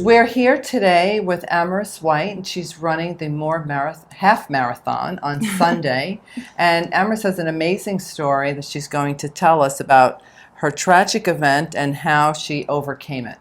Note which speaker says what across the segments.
Speaker 1: We're here today with Amaris White, and she's running the half marathon on Sunday. And Amaris has an amazing story that she's going to tell us about her tragic event and how she overcame it.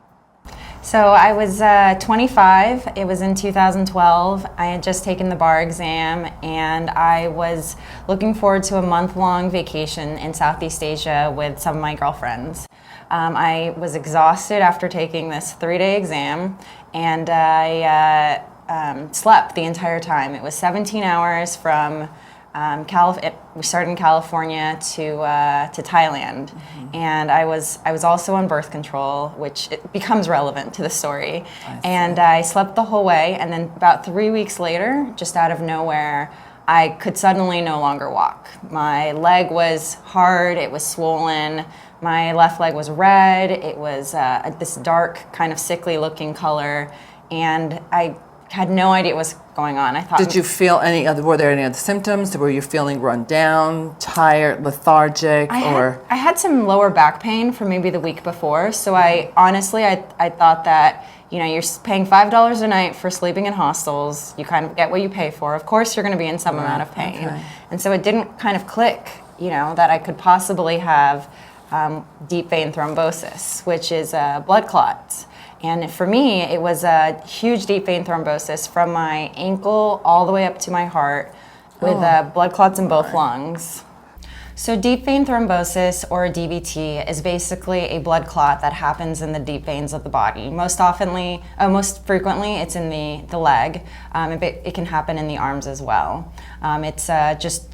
Speaker 2: So I was 25. It was in 2012. I had just taken the bar exam, and I was looking forward to a month-long vacation in Southeast Asia with some of my girlfriends. I was exhausted after taking this 3-day exam, and I slept the entire time. It was 17 hours from we started in California to Thailand, and I was also on birth control, which it becomes relevant to the story. And I slept the whole way, and then about 3 weeks later, just out of nowhere, I could suddenly no longer walk. My leg was hard, it was swollen, my left leg was red, it was this dark, kind of sickly looking color, and I had no idea what was going on. I thought.
Speaker 1: Did you feel were there any other symptoms? Were you feeling run down, tired, lethargic,
Speaker 2: I had some lower back pain from maybe the week before, so I thought that, you know, you're paying $5 a night for sleeping in hostels, you kind of get what you pay for. Of course you're going to be in some amount of pain. Okay. And so it didn't kind of click, you know, that I could possibly have deep vein thrombosis, which is blood clots. And for me, it was a huge deep vein thrombosis from my ankle all the way up to my heart with blood clots in both lungs. So deep vein thrombosis, or DVT, is basically a blood clot that happens in the deep veins of the body. Most frequently, it's in the leg. It can happen in the arms as well. It's just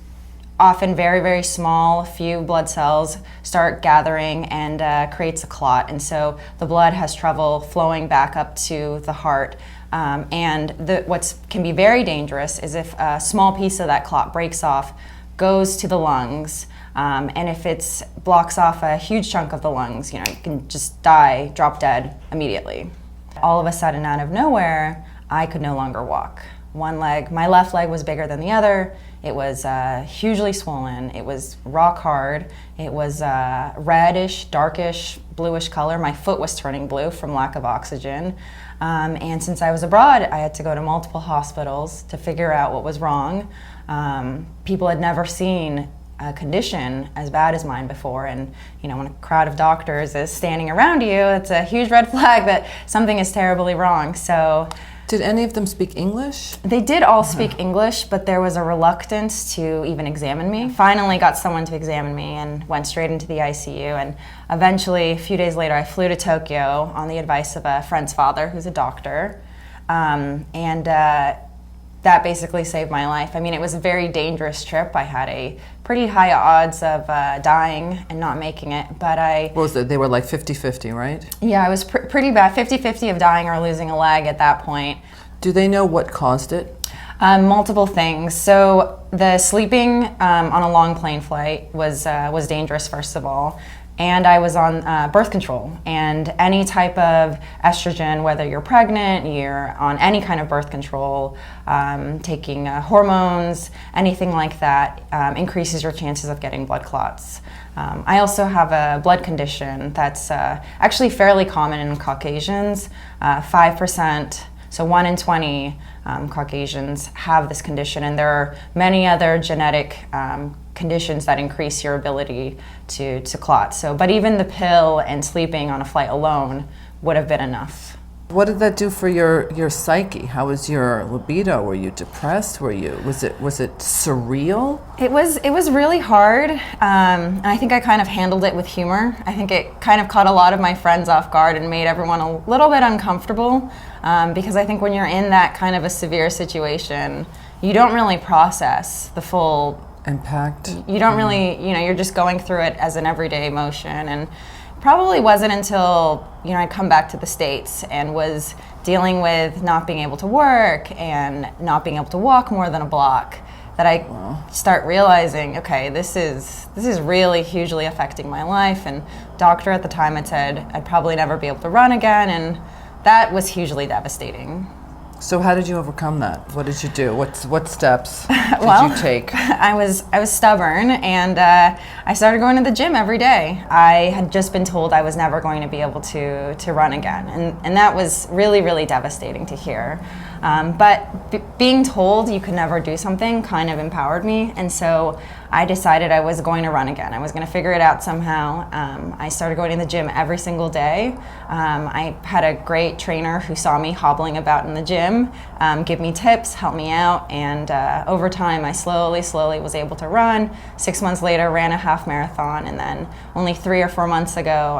Speaker 2: often very, very small, few blood cells start gathering and creates a clot. And so the blood has trouble flowing back up to the heart. What can be very dangerous is if a small piece of that clot breaks off, goes to the lungs, and if it blocks off a huge chunk of the lungs, you know, you can just die, drop dead immediately. All of a sudden, out of nowhere, I could no longer walk. My left leg was bigger than the other. It was hugely swollen. It was rock hard. It was reddish, darkish, bluish color. My foot was turning blue from lack of oxygen. And since I was abroad, I had to go to multiple hospitals to figure out what was wrong. People had never seen a condition as bad as mine before, and you know, when a crowd of doctors is standing around you, it's a huge red flag that something is terribly wrong. So.
Speaker 1: Did any of them speak English?
Speaker 2: They did all speak English, but there was a reluctance to even examine me. Finally got someone to examine me and went straight into the ICU, and eventually, a few days later, I flew to Tokyo on the advice of a friend's father who's a doctor, that basically saved my life. I mean, it was a very dangerous trip. I had a pretty high odds of dying and not making it, but What
Speaker 1: was it? They were like 50-50, right?
Speaker 2: Yeah, it was pretty bad, 50-50 of dying or losing a leg at that point.
Speaker 1: Do they know what caused it?
Speaker 2: Multiple things. So the sleeping on a long plane flight was dangerous, first of all. And I was on birth control, and any type of estrogen, whether you're pregnant, you're on any kind of birth control, taking hormones, anything like that, increases your chances of getting blood clots. I also have a blood condition that's actually fairly common in Caucasians. 5%, so 1 in 20 Caucasians have this condition, and there are many other genetic conditions that increase your ability to clot. But even the pill and sleeping on a flight alone would have been enough.
Speaker 1: What did that do for your psyche? How was your libido? Were you depressed? Was it surreal?
Speaker 2: It was really hard, and I think I kind of handled it with humor. I think it kind of caught a lot of my friends off guard and made everyone a little bit uncomfortable, because I think when you're in that kind of a severe situation, you don't really process the full impact. You don't really, you're just going through it as an everyday emotion, and probably wasn't until, I'd come back to the States and was dealing with not being able to work and not being able to walk more than a block that I start realizing, okay, this is really hugely affecting my life. And doctor at the time had said I'd probably never be able to run again, and that was hugely devastating.
Speaker 1: So how did you overcome that? What did you do? What steps did you take?
Speaker 2: I was stubborn, and I started going to the gym every day. I had just been told I was never going to be able to run again, and that was really, really devastating to hear. But being told you could never do something kind of empowered me, and so I decided I was going to run again. I was going to figure it out somehow. I started going to the gym every single day. I had a great trainer who saw me hobbling about in the gym, give me tips, help me out, and over time I slowly was able to run. 6 months later, ran a half marathon, and then only 3 or 4 months ago,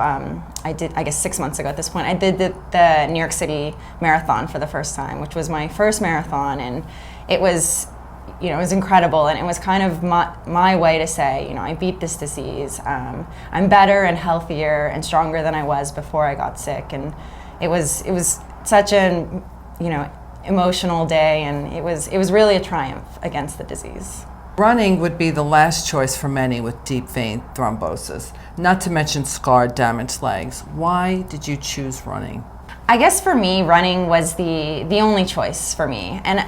Speaker 2: I guess 6 months ago at this point, I did the New York City Marathon for the first time, which was my first marathon, and it was, it was incredible, and it was kind of my way to say, I beat this disease. I'm better and healthier and stronger than I was before I got sick, and it was such an, emotional day, and it was really a triumph against the disease.
Speaker 1: Running would be the last choice for many with deep vein thrombosis, not to mention scarred, damaged legs. Why did you choose running?
Speaker 2: I guess for me, running was the only choice for me, and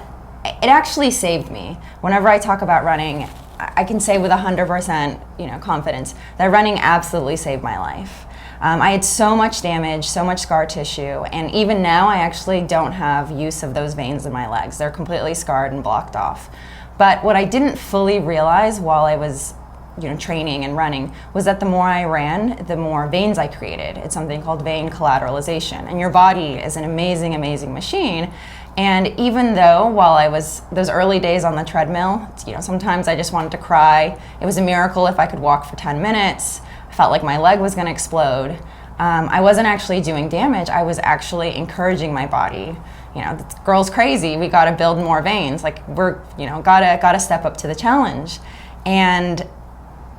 Speaker 2: it actually saved me. Whenever I talk about running, I can say with 100% confidence that running absolutely saved my life. I had so much damage, so much scar tissue, and even now I actually don't have use of those veins in my legs. They're completely scarred and blocked off. But what I didn't fully realize while I was training and running was that the more I ran, the more veins I created. It's something called vein collateralization, and your body is an amazing, amazing machine. And even though while I was those early days on the treadmill, sometimes I just wanted to cry. It was a miracle if I could walk for 10 minutes. I felt like my leg was going to explode. I wasn't actually doing damage. I was actually encouraging my body. The girl's crazy. We got to build more veins. Like we're, gotta step up to the challenge. And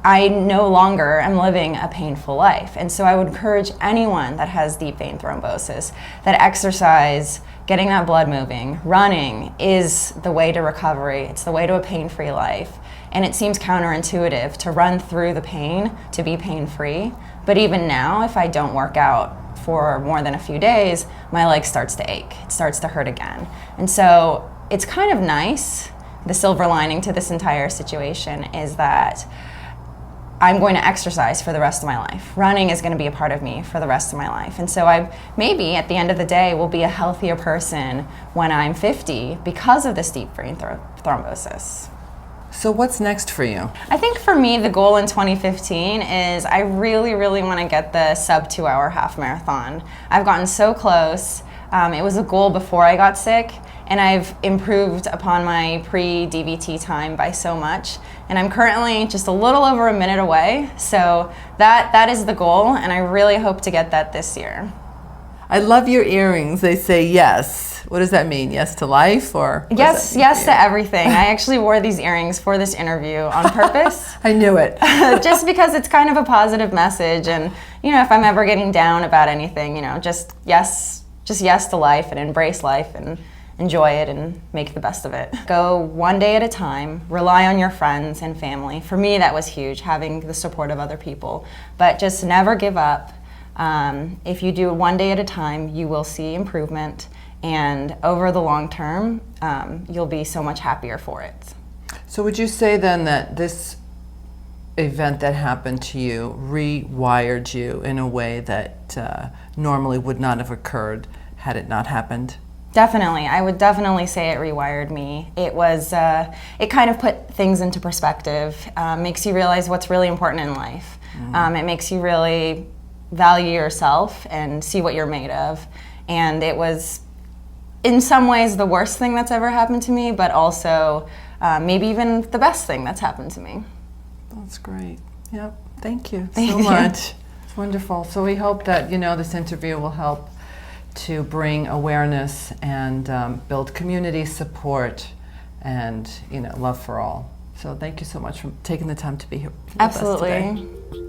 Speaker 2: I no longer am living a painful life. And so I would encourage anyone that has deep vein thrombosis that exercise, getting that blood moving, running is the way to recovery. It's the way to a pain-free life. And it seems counterintuitive to run through the pain to be pain-free. But even now, if I don't work out for more than a few days, my leg starts to ache. It starts to hurt again. And so it's kind of nice. The silver lining to this entire situation is that I'm going to exercise for the rest of my life. Running is going to be a part of me for the rest of my life. And so I maybe at the end of the day will be a healthier person when I'm 50 because of this deep vein thrombosis.
Speaker 1: So what's next for you?
Speaker 2: I think for me, the goal in 2015 is I really, really want to get the sub 2 hour half marathon. I've gotten so close. It was a goal before I got sick, and I've improved upon my pre-DVT time by so much. And I'm currently just a little over a minute away. So that is the goal, and I really hope to get that this year.
Speaker 1: I love your earrings. They say yes. What does that mean? Yes to life, or?
Speaker 2: Yes to everything. I actually wore these earrings for this interview on purpose.
Speaker 1: I knew it.
Speaker 2: Just because it's kind of a positive message, and if I'm ever getting down about anything, just yes to life, and embrace life, and enjoy it, and make the best of it. Go one day at a time, rely on your friends and family. For me, that was huge, having the support of other people. But just never give up. If you do it one day at a time, you will see improvement, and over the long term, you'll be so much happier for it.
Speaker 1: So would you say then that this event that happened to you rewired you in a way that normally would not have occurred had it not happened?
Speaker 2: Definitely. I would definitely say it rewired me. It was, it kind of put things into perspective, makes you realize what's really important in life. It makes you really value yourself and see what you're made of. And it was, in some ways, the worst thing that's ever happened to me, but also maybe even the best thing that's happened to me.
Speaker 1: That's great. Yep. Thank you so much. It's wonderful. So we hope that, this interview will help to bring awareness and build community support and, love for all. So thank you so much for taking the time to be here with us today.
Speaker 2: Absolutely.